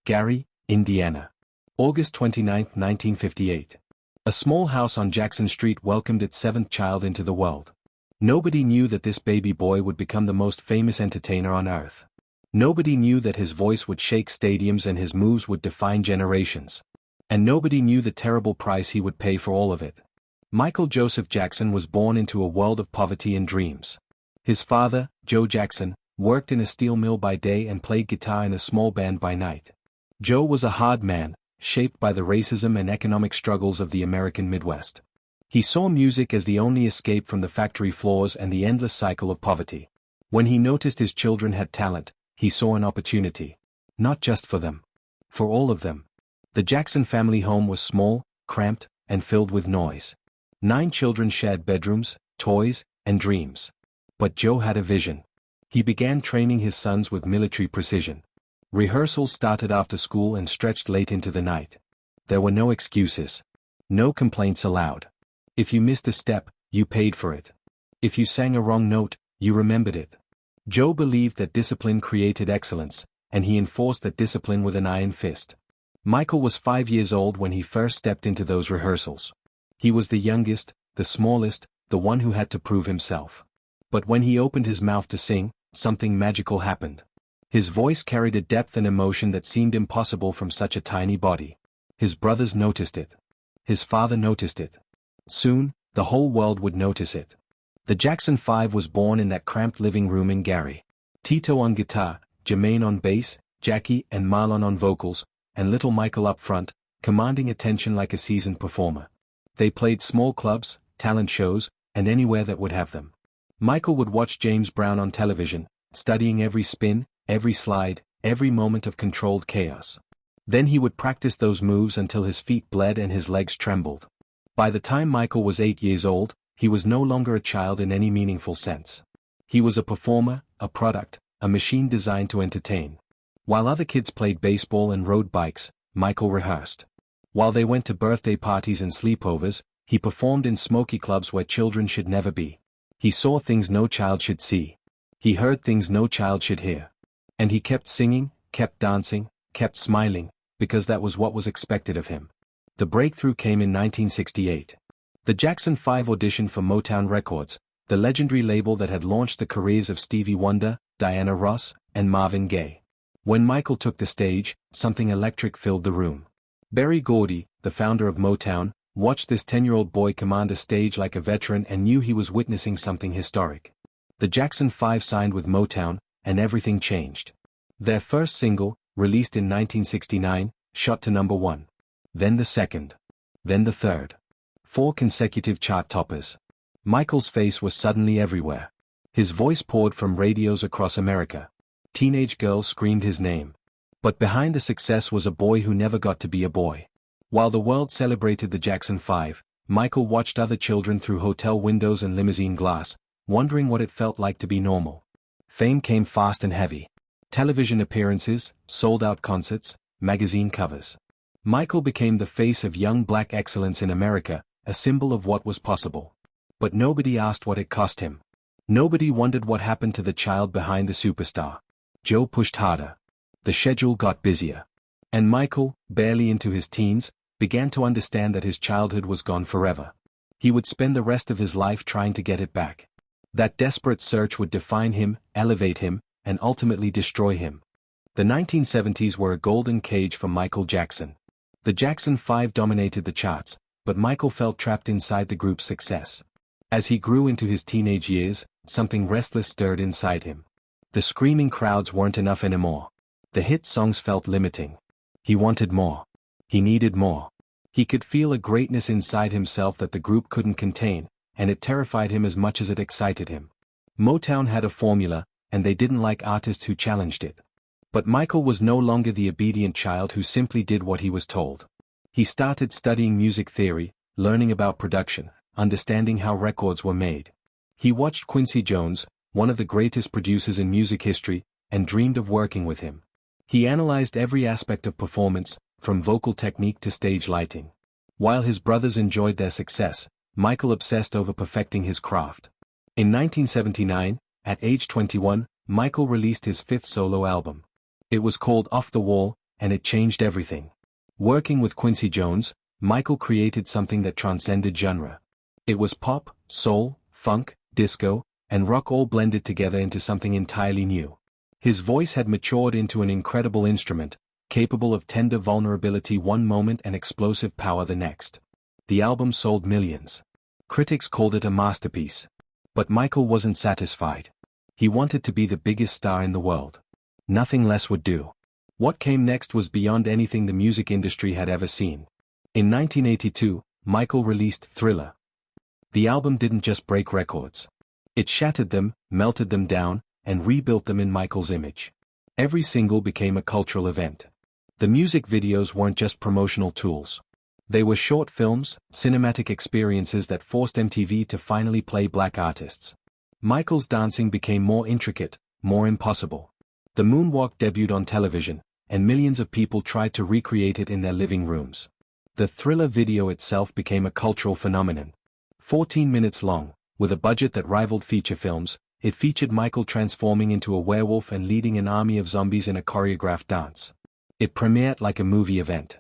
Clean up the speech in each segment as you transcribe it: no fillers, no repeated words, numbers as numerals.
Gary, Indiana. August 29, 1958. A small house on Jackson Street welcomed its seventh child into the world. Nobody knew that this baby boy would become the most famous entertainer on earth. Nobody knew that his voice would shake stadiums and his moves would define generations. And nobody knew the terrible price he would pay for all of it. Michael Joseph Jackson was born into a world of poverty and dreams. His father, Joe Jackson, worked in a steel mill by day and played guitar in a small band by night. Joe was a hard man, shaped by the racism and economic struggles of the American Midwest. He saw music as the only escape from the factory floors and the endless cycle of poverty. When he noticed his children had talent, he saw an opportunity. Not just for them. For all of them. The Jackson family home was small, cramped, and filled with noise. 9 children shared bedrooms, toys, and dreams. But Joe had a vision. He began training his sons with military precision. Rehearsals started after school and stretched late into the night. There were no excuses. No complaints allowed. If you missed a step, you paid for it. If you sang a wrong note, you remembered it. Joe believed that discipline created excellence, and he enforced that discipline with an iron fist. Michael was 5 years old when he first stepped into those rehearsals. He was the youngest, the smallest, the one who had to prove himself. But when he opened his mouth to sing, something magical happened. His voice carried a depth and emotion that seemed impossible from such a tiny body. His brothers noticed it. His father noticed it. Soon, the whole world would notice it. The Jackson 5 was born in that cramped living room in Gary. Tito on guitar, Jermaine on bass, Jackie and Marlon on vocals, and little Michael up front, commanding attention like a seasoned performer. They played small clubs, talent shows, and anywhere that would have them. Michael would watch James Brown on television, studying every spin, every slide, every moment of controlled chaos. Then he would practice those moves until his feet bled and his legs trembled. By the time Michael was 8 years old, he was no longer a child in any meaningful sense. He was a performer, a product, a machine designed to entertain. While other kids played baseball and rode bikes, Michael rehearsed. While they went to birthday parties and sleepovers, he performed in smoky clubs where children should never be. He saw things no child should see. He heard things no child should hear. And he kept singing, kept dancing, kept smiling, because that was what was expected of him. The breakthrough came in 1968. The Jackson 5 auditioned for Motown Records, the legendary label that had launched the careers of Stevie Wonder, Diana Ross, and Marvin Gaye. When Michael took the stage, something electric filled the room. Berry Gordy, the founder of Motown, watched this 10-year-old boy command a stage like a veteran and knew he was witnessing something historic. The Jackson 5 signed with Motown, and everything changed. Their first single, released in 1969, shot to number 1. Then the second. Then the third. 4 consecutive chart toppers. Michael's face was suddenly everywhere. His voice poured from radios across America. Teenage girls screamed his name. But behind the success was a boy who never got to be a boy. While the world celebrated the Jackson 5, Michael watched other children through hotel windows and limousine glass, wondering what it felt like to be normal. Fame came fast and heavy. Television appearances, sold-out concerts, magazine covers. Michael became the face of young black excellence in America, a symbol of what was possible. But nobody asked what it cost him. Nobody wondered what happened to the child behind the superstar. Joe pushed harder. The schedule got busier. And Michael, barely into his teens, began to understand that his childhood was gone forever. He would spend the rest of his life trying to get it back. That desperate search would define him, elevate him, and ultimately destroy him. The 1970s were a golden cage for Michael Jackson. The Jackson 5 dominated the charts, but Michael felt trapped inside the group's success. As he grew into his teenage years, something restless stirred inside him. The screaming crowds weren't enough anymore. The hit songs felt limiting. He wanted more. He needed more. He could feel a greatness inside himself that the group couldn't contain, and it terrified him as much as it excited him. Motown had a formula, and they didn't like artists who challenged it. But Michael was no longer the obedient child who simply did what he was told. He started studying music theory, learning about production, understanding how records were made. He watched Quincy Jones, one of the greatest producers in music history, and dreamed of working with him. He analyzed every aspect of performance, from vocal technique to stage lighting. While his brothers enjoyed their success, Michael obsessed over perfecting his craft. In 1979, at age 21, Michael released his fifth solo album. It was called Off the Wall, and it changed everything. Working with Quincy Jones, Michael created something that transcended genre. It was pop, soul, funk, disco, and rock all blended together into something entirely new. His voice had matured into an incredible instrument, capable of tender vulnerability one moment and explosive power the next. The album sold millions. Critics called it a masterpiece. But Michael wasn't satisfied. He wanted to be the biggest star in the world. Nothing less would do. What came next was beyond anything the music industry had ever seen. In 1982, Michael released Thriller. The album didn't just break records. It shattered them, melted them down, and rebuilt them in Michael's image. Every single became a cultural event. The music videos weren't just promotional tools. They were short films, cinematic experiences that forced MTV to finally play black artists. Michael's dancing became more intricate, more impossible. The moonwalk debuted on television, and millions of people tried to recreate it in their living rooms. The Thriller video itself became a cultural phenomenon. 14 minutes long, with a budget that rivaled feature films, it featured Michael transforming into a werewolf and leading an army of zombies in a choreographed dance. It premiered like a movie event.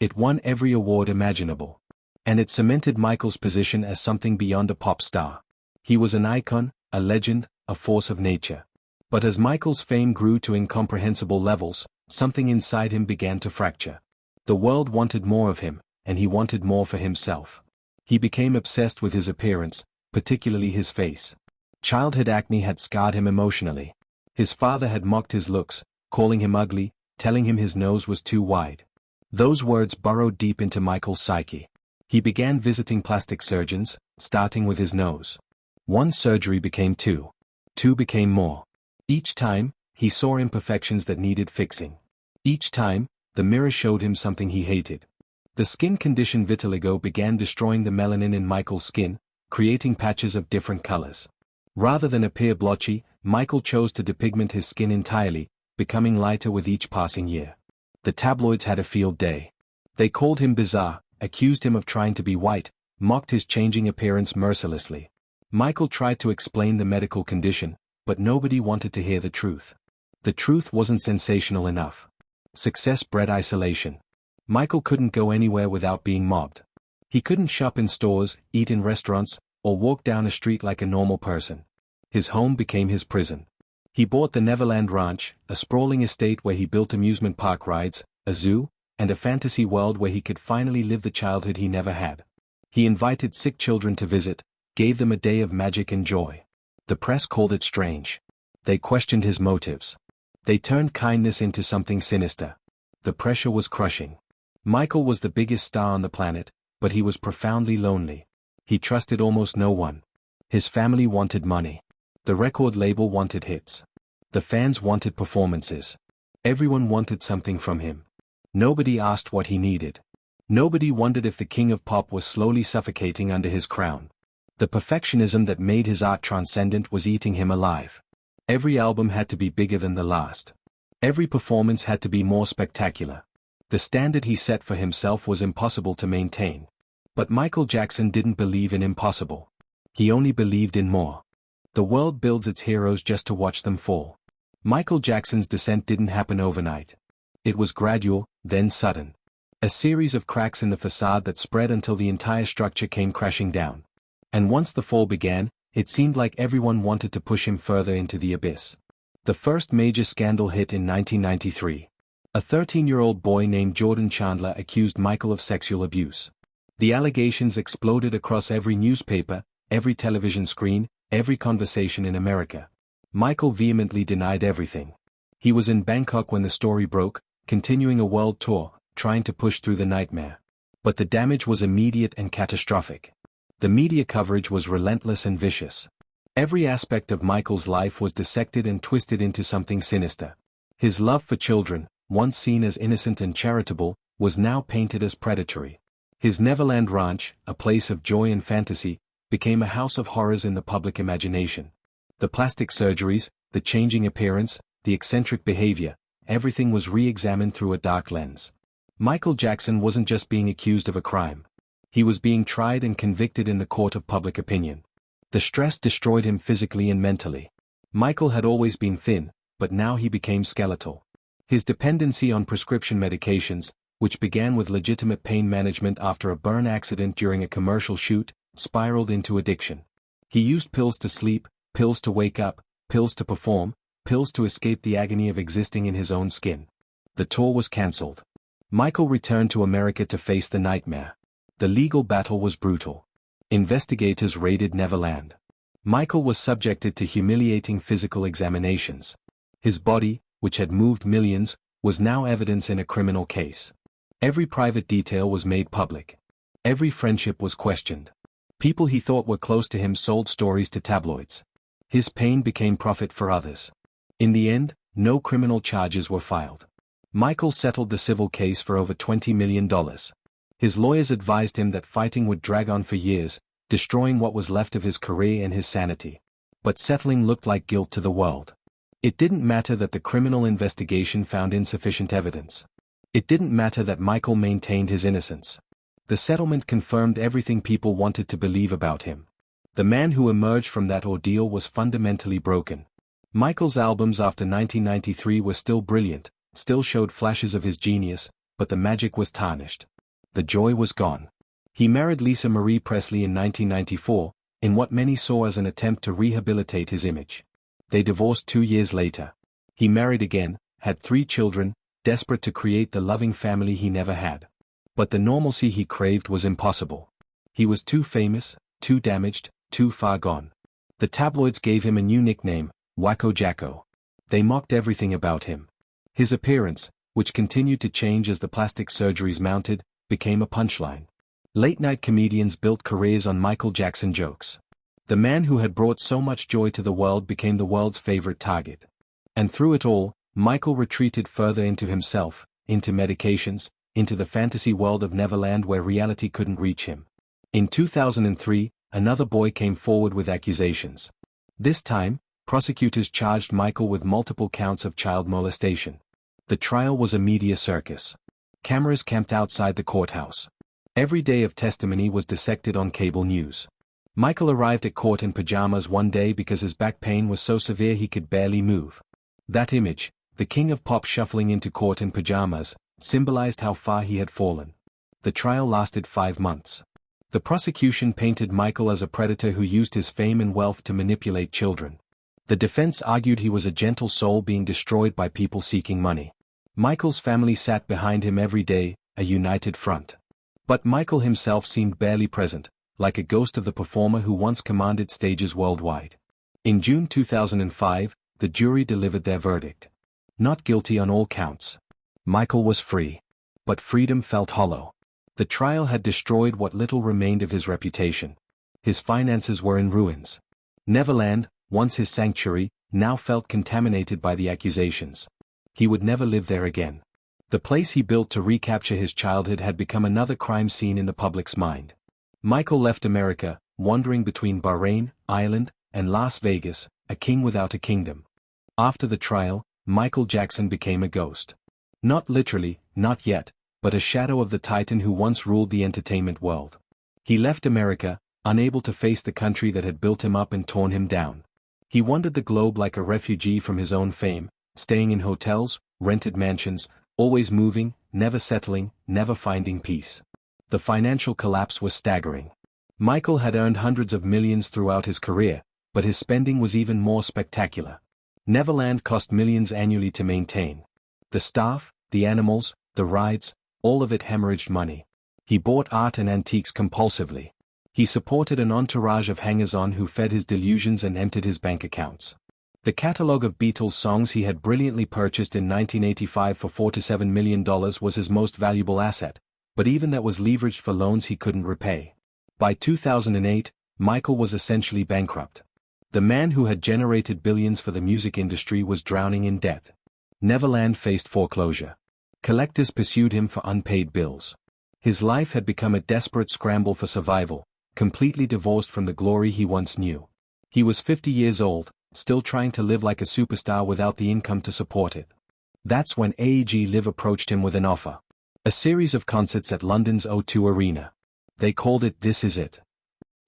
It won every award imaginable. And it cemented Michael's position as something beyond a pop star. He was an icon, a legend, a force of nature. But as Michael's fame grew to incomprehensible levels, something inside him began to fracture. The world wanted more of him, and he wanted more for himself. He became obsessed with his appearance, particularly his face. Childhood acne had scarred him emotionally. His father had mocked his looks, calling him ugly, telling him his nose was too wide. Those words burrowed deep into Michael's psyche. He began visiting plastic surgeons, starting with his nose. One surgery became two. Two became more. Each time, he saw imperfections that needed fixing. Each time, the mirror showed him something he hated. The skin condition vitiligo began destroying the melanin in Michael's skin, creating patches of different colors. Rather than appear blotchy, Michael chose to depigment his skin entirely, becoming lighter with each passing year. The tabloids had a field day. They called him bizarre, accused him of trying to be white, mocked his changing appearance mercilessly. Michael tried to explain the medical condition, but nobody wanted to hear the truth. The truth wasn't sensational enough. Success bred isolation. Michael couldn't go anywhere without being mobbed. He couldn't shop in stores, eat in restaurants, or walk down a street like a normal person. His home became his prison. He bought the Neverland Ranch, a sprawling estate where he built amusement park rides, a zoo, and a fantasy world where he could finally live the childhood he never had. He invited sick children to visit, gave them a day of magic and joy. The press called it strange. They questioned his motives. They turned kindness into something sinister. The pressure was crushing. Michael was the biggest star on the planet, but he was profoundly lonely. He trusted almost no one. His family wanted money. The record label wanted hits. The fans wanted performances. Everyone wanted something from him. Nobody asked what he needed. Nobody wondered if the king of pop was slowly suffocating under his crown. The perfectionism that made his art transcendent was eating him alive. Every album had to be bigger than the last. Every performance had to be more spectacular. The standard he set for himself was impossible to maintain. But Michael Jackson didn't believe in impossible. He only believed in more. The world builds its heroes just to watch them fall. Michael Jackson's descent didn't happen overnight. It was gradual, then sudden. A series of cracks in the facade that spread until the entire structure came crashing down. And once the fall began, it seemed like everyone wanted to push him further into the abyss. The first major scandal hit in 1993. A 13-year-old boy named Jordan Chandler accused Michael of sexual abuse. The allegations exploded across every newspaper, every television screen, every conversation in America. Michael vehemently denied everything. He was in Bangkok when the story broke, continuing a world tour, trying to push through the nightmare. But the damage was immediate and catastrophic. The media coverage was relentless and vicious. Every aspect of Michael's life was dissected and twisted into something sinister. His love for children, once seen as innocent and charitable, was now painted as predatory. His Neverland Ranch, a place of joy and fantasy, became a house of horrors in the public imagination. The plastic surgeries, the changing appearance, the eccentric behavior, everything was re-examined through a dark lens. Michael Jackson wasn't just being accused of a crime. He was being tried and convicted in the court of public opinion. The stress destroyed him physically and mentally. Michael had always been thin, but now he became skeletal. His dependency on prescription medications, which began with legitimate pain management after a burn accident during a commercial shoot, spiraled into addiction. He used pills to sleep, pills to wake up, pills to perform, pills to escape the agony of existing in his own skin. The tour was cancelled. Michael returned to America to face the nightmare. The legal battle was brutal. Investigators raided Neverland. Michael was subjected to humiliating physical examinations. His body, which had moved millions, was now evidence in a criminal case. Every private detail was made public. Every friendship was questioned. People he thought were close to him sold stories to tabloids. His pain became profit for others. In the end, no criminal charges were filed. Michael settled the civil case for over $20 million. His lawyers advised him that fighting would drag on for years, destroying what was left of his career and his sanity. But settling looked like guilt to the world. It didn't matter that the criminal investigation found insufficient evidence. It didn't matter that Michael maintained his innocence. The settlement confirmed everything people wanted to believe about him. The man who emerged from that ordeal was fundamentally broken. Michael's albums after 1993 were still brilliant, still showed flashes of his genius, but the magic was tarnished. The joy was gone. He married Lisa Marie Presley in 1994, in what many saw as an attempt to rehabilitate his image. They divorced 2 years later. He married again, had 3 children, desperate to create the loving family he never had. But the normalcy he craved was impossible. He was too famous, too damaged, too far gone. The tabloids gave him a new nickname, Wacko Jacko. They mocked everything about him. His appearance, which continued to change as the plastic surgeries mounted, became a punchline. Late-night comedians built careers on Michael Jackson jokes. The man who had brought so much joy to the world became the world's favorite target. And through it all, Michael retreated further into himself, into medications, into the fantasy world of Neverland where reality couldn't reach him. In 2003, another boy came forward with accusations. This time, prosecutors charged Michael with multiple counts of child molestation. The trial was a media circus. Cameras camped outside the courthouse. Every day of testimony was dissected on cable news. Michael arrived at court in pajamas one day because his back pain was so severe he could barely move. That image, the king of pop shuffling into court in pajamas, symbolized how far he had fallen. The trial lasted 5 months. The prosecution painted Michael as a predator who used his fame and wealth to manipulate children. The defense argued he was a gentle soul being destroyed by people seeking money. Michael's family sat behind him every day, a united front. But Michael himself seemed barely present, like a ghost of the performer who once commanded stages worldwide. In June 2005, the jury delivered their verdict. Not guilty on all counts. Michael was free. But freedom felt hollow. The trial had destroyed what little remained of his reputation. His finances were in ruins. Neverland, once his sanctuary, now felt contaminated by the accusations. He would never live there again. The place he built to recapture his childhood had become another crime scene in the public's mind. Michael left America, wandering between Bahrain, Ireland, and Las Vegas, a king without a kingdom. After the trial, Michael Jackson became a ghost. Not literally, not yet, but a shadow of the titan who once ruled the entertainment world. He left America, unable to face the country that had built him up and torn him down. He wandered the globe like a refugee from his own fame, staying in hotels, rented mansions, always moving, never settling, never finding peace. The financial collapse was staggering. Michael had earned hundreds of millions throughout his career, but his spending was even more spectacular. Neverland cost millions annually to maintain. The staff, the animals, the rides, all of it hemorrhaged money. He bought art and antiques compulsively. He supported an entourage of hangers-on who fed his delusions and emptied his bank accounts. The catalogue of Beatles songs he had brilliantly purchased in 1985 for $47 million was his most valuable asset, but even that was leveraged for loans he couldn't repay. By 2008, Michael was essentially bankrupt. The man who had generated billions for the music industry was drowning in debt. Neverland faced foreclosure. Collectors pursued him for unpaid bills. His life had become a desperate scramble for survival, completely divorced from the glory he once knew. He was 50 years old, still trying to live like a superstar without the income to support it. That's when AEG Live approached him with an offer. A series of concerts at London's O2 Arena. They called it This Is It.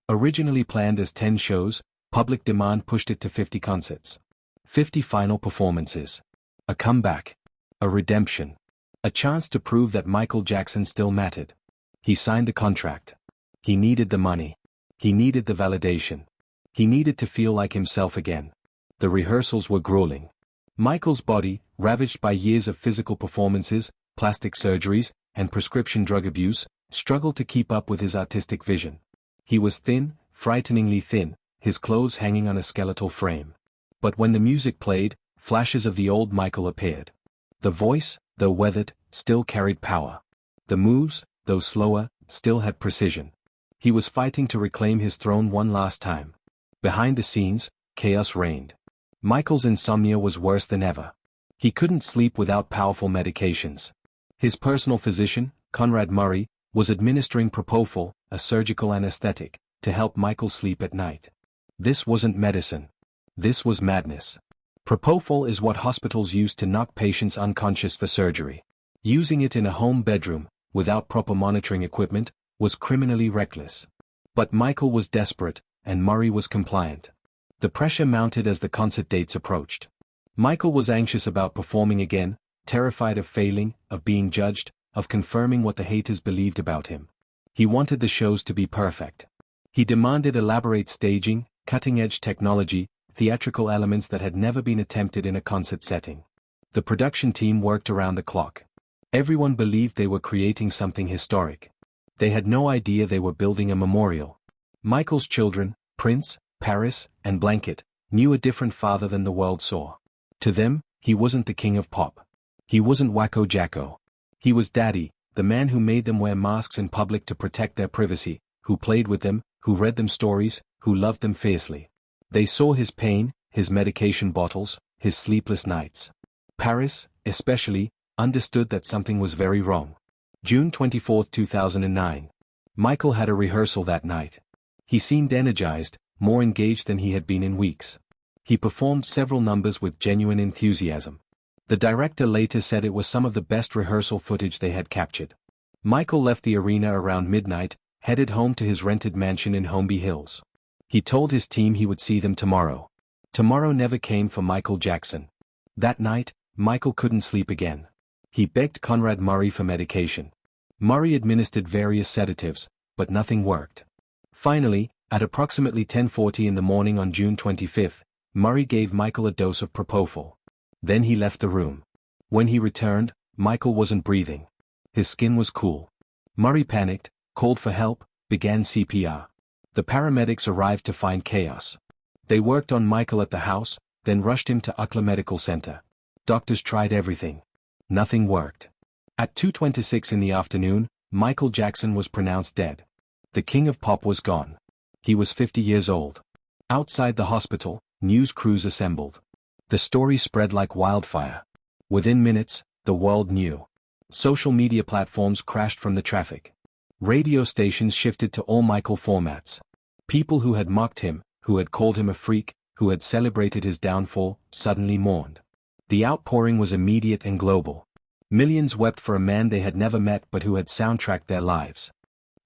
Originally planned as 10 shows, public demand pushed it to 50 concerts. 50 final performances. A comeback. A redemption. A chance to prove that Michael Jackson still mattered. He signed the contract. He needed the money. He needed the validation. He needed to feel like himself again. The rehearsals were grueling. Michael's body, ravaged by years of physical performances, plastic surgeries, and prescription drug abuse, struggled to keep up with his artistic vision. He was thin, frighteningly thin, his clothes hanging on a skeletal frame. But when the music played, flashes of the old Michael appeared. The voice, though weathered, still carried power. The moves, though slower, still had precision. He was fighting to reclaim his throne one last time. Behind the scenes, chaos reigned. Michael's insomnia was worse than ever. He couldn't sleep without powerful medications. His personal physician, Conrad Murray, was administering propofol, a surgical anesthetic, to help Michael sleep at night. This wasn't medicine. This was madness. Propofol is what hospitals use to knock patients unconscious for surgery. Using it in a home bedroom, without proper monitoring equipment, was criminally reckless. But Michael was desperate, and Murray was compliant. The pressure mounted as the concert dates approached. Michael was anxious about performing again, terrified of failing, of being judged, of confirming what the haters believed about him. He wanted the shows to be perfect. He demanded elaborate staging, cutting-edge technology, theatrical elements that had never been attempted in a concert setting. The production team worked around the clock. Everyone believed they were creating something historic. They had no idea they were building a memorial. Michael's children, Prince, Paris, and Blanket, knew a different father than the world saw. To them, he wasn't the king of pop. He wasn't Wacko Jacko. He was Daddy, the man who made them wear masks in public to protect their privacy, who played with them, who read them stories, who loved them fiercely. They saw his pain, his medication bottles, his sleepless nights. Paris, especially, understood that something was very wrong. June 24, 2009. Michael had a rehearsal that night. He seemed energized, more engaged than he had been in weeks. He performed several numbers with genuine enthusiasm. The director later said it was some of the best rehearsal footage they had captured. Michael left the arena around midnight, headed home to his rented mansion in Holmby Hills. He told his team he would see them tomorrow. Tomorrow never came for Michael Jackson. That night, Michael couldn't sleep again. He begged Conrad Murray for medication. Murray administered various sedatives, but nothing worked. Finally, at approximately 10:40 in the morning on June 25, Murray gave Michael a dose of propofol. Then he left the room. When he returned, Michael wasn't breathing. His skin was cool. Murray panicked, called for help, began CPR. The paramedics arrived to find chaos. They worked on Michael at the house, then rushed him to UCLA Medical Center. Doctors tried everything. Nothing worked. At 2:26 in the afternoon, Michael Jackson was pronounced dead. The king of pop was gone. He was 50 years old. Outside the hospital, news crews assembled. The story spread like wildfire. Within minutes, the world knew. Social media platforms crashed from the traffic. Radio stations shifted to all Michael formats. People who had mocked him, who had called him a freak, who had celebrated his downfall, suddenly mourned. The outpouring was immediate and global. Millions wept for a man they had never met but who had soundtracked their lives.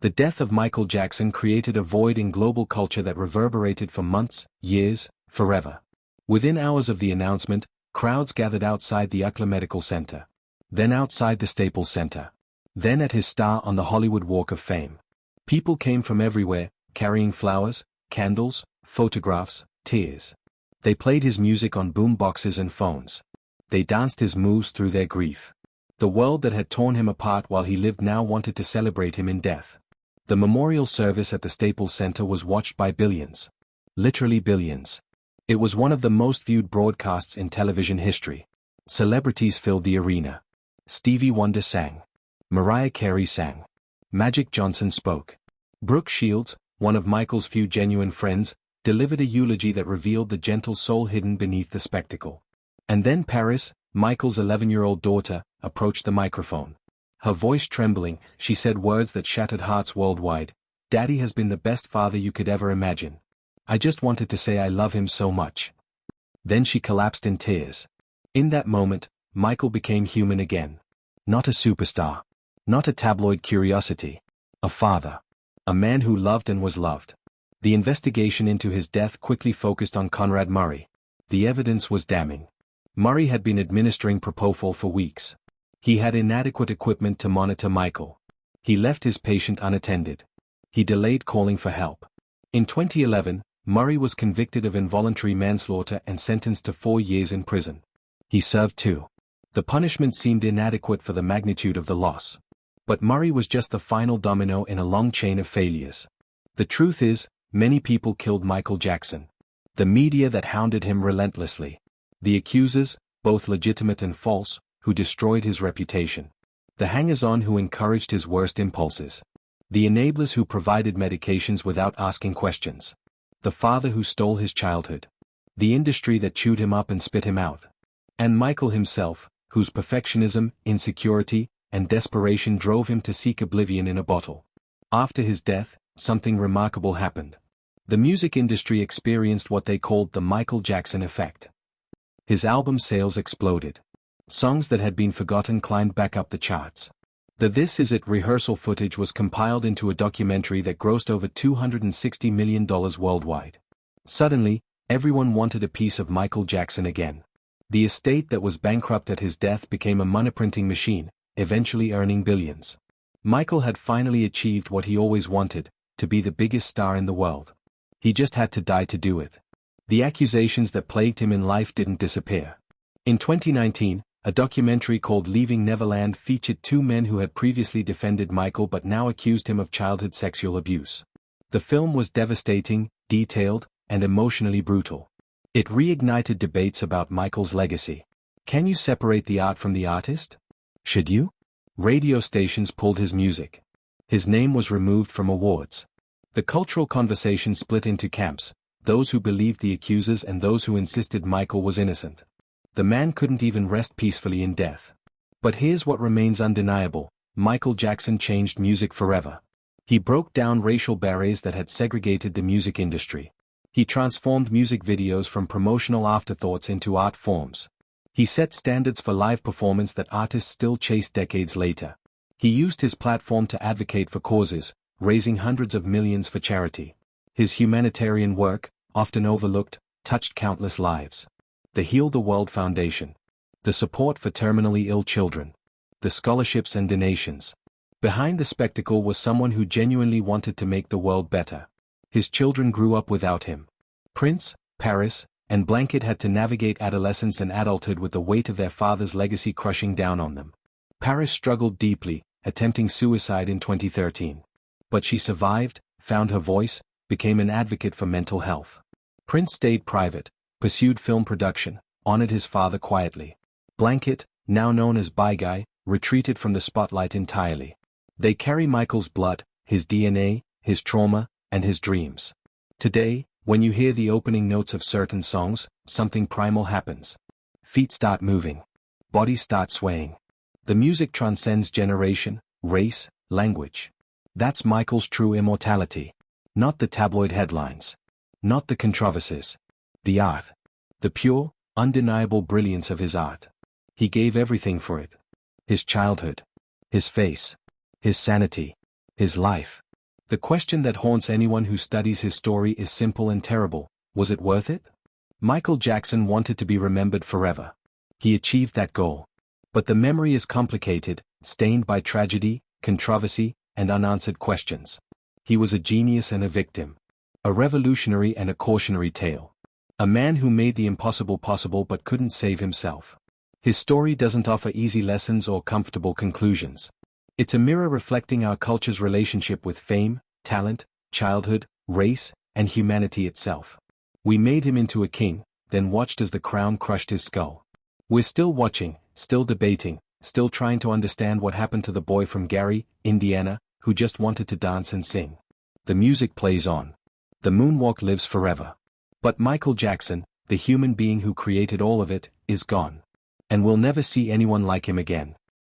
The death of Michael Jackson created a void in global culture that reverberated for months, years, forever. Within hours of the announcement, crowds gathered outside the UCLA Medical Center. Then outside the Staples Center. Then at his star on the Hollywood Walk of Fame. People came from everywhere, carrying flowers, candles, photographs, tears. They played his music on boom boxes and phones. They danced his moves through their grief. The world that had torn him apart while he lived now wanted to celebrate him in death. The memorial service at the Staples Center was watched by billions. Literally billions. It was one of the most viewed broadcasts in television history. Celebrities filled the arena. Stevie Wonder sang. Mariah Carey sang. Magic Johnson spoke. Brooke Shields, one of Michael's few genuine friends, delivered a eulogy that revealed the gentle soul hidden beneath the spectacle. And then Paris, Michael's 11-year-old daughter, approached the microphone. Her voice trembling, she said words that shattered hearts worldwide. "Daddy has been the best father you could ever imagine. I just wanted to say I love him so much." Then she collapsed in tears. In that moment, Michael became human again. Not a superstar. Not a tabloid curiosity. A father. A man who loved and was loved. The investigation into his death quickly focused on Conrad Murray. The evidence was damning. Murray had been administering propofol for weeks. He had inadequate equipment to monitor Michael. He left his patient unattended. He delayed calling for help. In 2011, Murray was convicted of involuntary manslaughter and sentenced to 4 years in prison. He served 2. The punishment seemed inadequate for the magnitude of the loss. But Murray was just the final domino in a long chain of failures. The truth is, many people killed Michael Jackson. The media that hounded him relentlessly. The accusers, both legitimate and false, who destroyed his reputation. The hangers-on who encouraged his worst impulses. The enablers who provided medications without asking questions. The father who stole his childhood. The industry that chewed him up and spit him out. And Michael himself, whose perfectionism, insecurity, and desperation drove him to seek oblivion in a bottle. After his death, something remarkable happened. The music industry experienced what they called the Michael Jackson effect. His album sales exploded. Songs that had been forgotten climbed back up the charts. The This Is It rehearsal footage was compiled into a documentary that grossed over $260 million worldwide. Suddenly, everyone wanted a piece of Michael Jackson again. The estate that was bankrupt at his death became a money-printing machine, eventually earning billions. Michael had finally achieved what he always wanted, to be the biggest star in the world. He just had to die to do it. The accusations that plagued him in life didn't disappear. In 2019, a documentary called Leaving Neverland featured 2 men who had previously defended Michael but now accused him of childhood sexual abuse. The film was devastating, detailed, and emotionally brutal. It reignited debates about Michael's legacy. Can you separate the art from the artist? Should you? Radio stations pulled his music. His name was removed from awards. The cultural conversation split into camps, those who believed the accusers and those who insisted Michael was innocent. The man couldn't even rest peacefully in death. But here's what remains undeniable: Michael Jackson changed music forever. He broke down racial barriers that had segregated the music industry. He transformed music videos from promotional afterthoughts into art forms. He set standards for live performance that artists still chase decades later. He used his platform to advocate for causes, raising hundreds of millions for charity. His humanitarian work, often overlooked, touched countless lives. The Heal the World Foundation. The support for terminally ill children. The scholarships and donations. Behind the spectacle was someone who genuinely wanted to make the world better. His children grew up without him. Prince, Paris, and Blanket had to navigate adolescence and adulthood with the weight of their father's legacy crushing down on them. Paris struggled deeply, attempting suicide in 2013. But she survived, found her voice, became an advocate for mental health. Prince stayed private, pursued film production, honored his father quietly. Blanket, now known as Bye Guy, retreated from the spotlight entirely. They carry Michael's blood, his DNA, his trauma, and his dreams. Today, when you hear the opening notes of certain songs, something primal happens. Feet start moving. Bodies start swaying. The music transcends generation, race, language. That's Michael's true immortality. Not the tabloid headlines. Not the controversies. The art. The pure, undeniable brilliance of his art. He gave everything for it. His childhood. His face. His sanity. His life. The question that haunts anyone who studies his story is simple and terrible: was it worth it? Michael Jackson wanted to be remembered forever. He achieved that goal. But the memory is complicated, stained by tragedy, controversy, and unanswered questions. He was a genius and a victim. A revolutionary and a cautionary tale. A man who made the impossible possible but couldn't save himself. His story doesn't offer easy lessons or comfortable conclusions. It's a mirror reflecting our culture's relationship with fame, talent, childhood, race, and humanity itself. We made him into a king, then watched as the crown crushed his skull. We're still watching, still debating, still trying to understand what happened to the boy from Gary, Indiana, who just wanted to dance and sing. The music plays on. The moonwalk lives forever. But Michael Jackson, the human being who created all of it, is gone. And we'll never see anyone like him again.